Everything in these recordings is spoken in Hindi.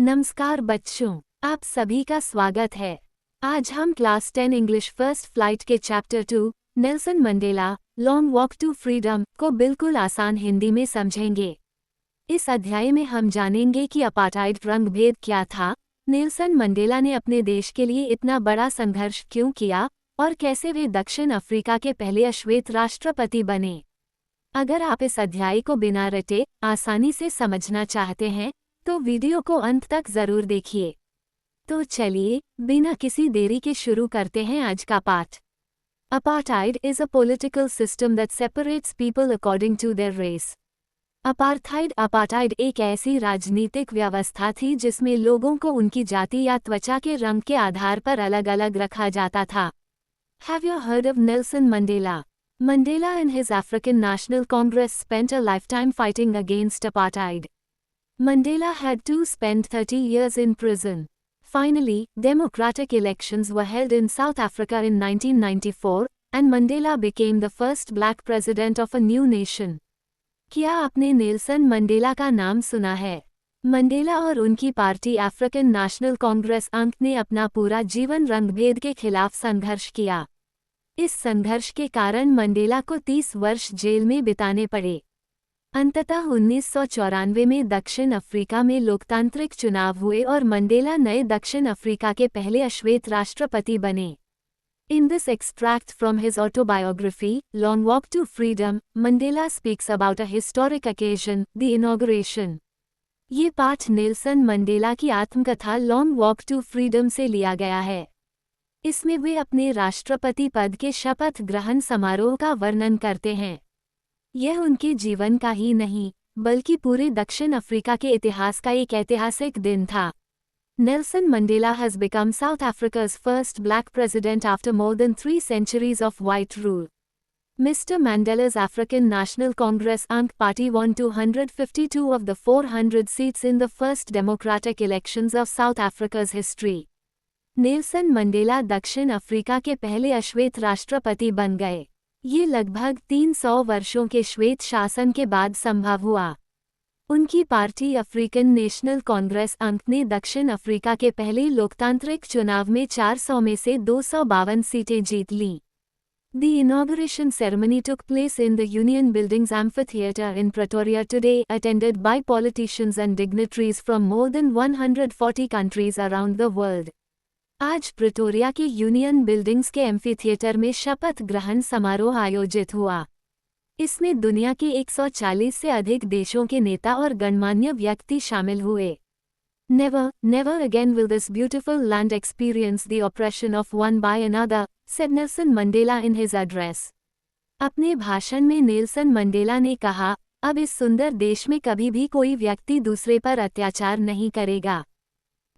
नमस्कार बच्चों, आप सभी का स्वागत है। आज हम क्लास 10 इंग्लिश फर्स्ट फ्लाइट के chapter 2 Nelson Mandela long walk to freedom को बिल्कुल आसान हिंदी में समझेंगे। इस अध्याय में हम जानेंगे कि अपार्टाइड रंगभेद क्या था, नेल्सन मंडेला ने अपने देश के लिए इतना बड़ा संघर्ष क्यों किया और कैसे वे दक्षिण अफ्रीका के पहले अश्वेत राष्ट्रपति बने। अगर आप इस अध्याय को बिना रटे आसानी से समझना चाहते हैं तो वीडियो को अंत तक जरूर देखिए। तो चलिए बिना किसी देरी के शुरू करते हैं आज का पाठ। Apartheid is a political system that separates people according to their race. Apartheid एक ऐसी राजनीतिक व्यवस्था थी जिसमें लोगों को उनकी जाति या त्वचा के रंग के आधार पर अलग अलग रखा जाता था। Have you heard of Nelson Mandela? Mandela and his African National Congress spent a lifetime fighting against apartheid. Mandela had to spend 30 years in prison. Finally, democratic elections were held in South Africa in 1994, and Mandela became the first black president of a new nation. क्या आपने नेल्सन मंडेला का नाम सुना है? मंडेला और उनकी पार्टी अफ्रीकन नेशनल कांग्रेस अंक ने अपना पूरा जीवन रंगभेद के खिलाफ संघर्ष किया। इस संघर्ष के कारण मंडेला को 30 वर्ष जेल में बिताने पड़े। अंततः 1994 में दक्षिण अफ्रीका में लोकतांत्रिक चुनाव हुए और मंडेला नए दक्षिण अफ्रीका के पहले अश्वेत राष्ट्रपति बने। In this extract from his autobiography, Long Walk to Freedom, Mandela speaks about a historic occasion, the inauguration. ये पाठ नेल्सन मंडेला की आत्मकथा लॉन्ग वॉक टू फ्रीडम से लिया गया है। इसमें वे अपने राष्ट्रपति पद के शपथ ग्रहण समारोह का वर्णन करते हैं। यह उनके जीवन का ही नहीं, बल्कि पूरे दक्षिण अफ्रीका के इतिहास का एक ऐतिहासिक दिन था। Nelson Mandela has become South Africa's first black president after more than 3 centuries of white rule. Mr. Mandela's African National Congress ANC party won 252 of the 400 seats in the first democratic elections of South Africa's history. Nelson Mandela दक्षिण अफ्रीका के पहले अश्वेत राष्ट्रपति बन गए। ये लगभग 300 वर्षों के श्वेत शासन के बाद संभव हुआ। उनकी पार्टी अफ्रीकन नेशनल कांग्रेस अंक ने दक्षिण अफ्रीका के पहले लोकतांत्रिक चुनाव में 400 में से 252 सीटें जीत लीं। The inauguration ceremony took place in the Union Buildings Amphitheatre in Pretoria today, attended by politicians and dignitaries from more than 140 countries around the world. आज प्रिटोरिया के यूनियन बिल्डिंग्स के एम्फीथिएटर में शपथ ग्रहण समारोह आयोजित हुआ। इसमें दुनिया के 140 से अधिक देशों के नेता और गणमान्य व्यक्ति शामिल हुए। Never again will this beautiful land experience the oppression of one by another, said Nelson Mandela in his address. अपने भाषण में नेल्सन मंडेला ने कहा, अब इस सुंदर देश में कभी भी कोई व्यक्ति दूसरे पर अत्याचार नहीं करेगा।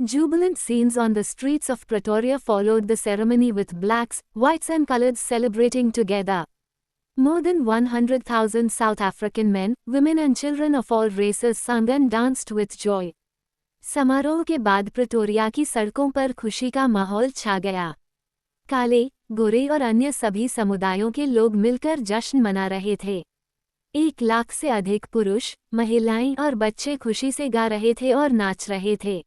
Jubilant scenes on the streets of Pretoria followed the ceremony with blacks, whites and coloreds celebrating together. More than 100,000 South African men, women and children of all races sung and danced with joy. समारोह के बाद प्रिटोरिया की सड़कों पर खुशी का माहौल छा गया। काले, गोरे और अन्य सभी समुदायों के लोग मिलकर जश्न मना रहे थे। 1 लाख से अधिक पुरुष, महिलाएं और बच्चे खुशी से गा रहे थे और नाच रहे थे।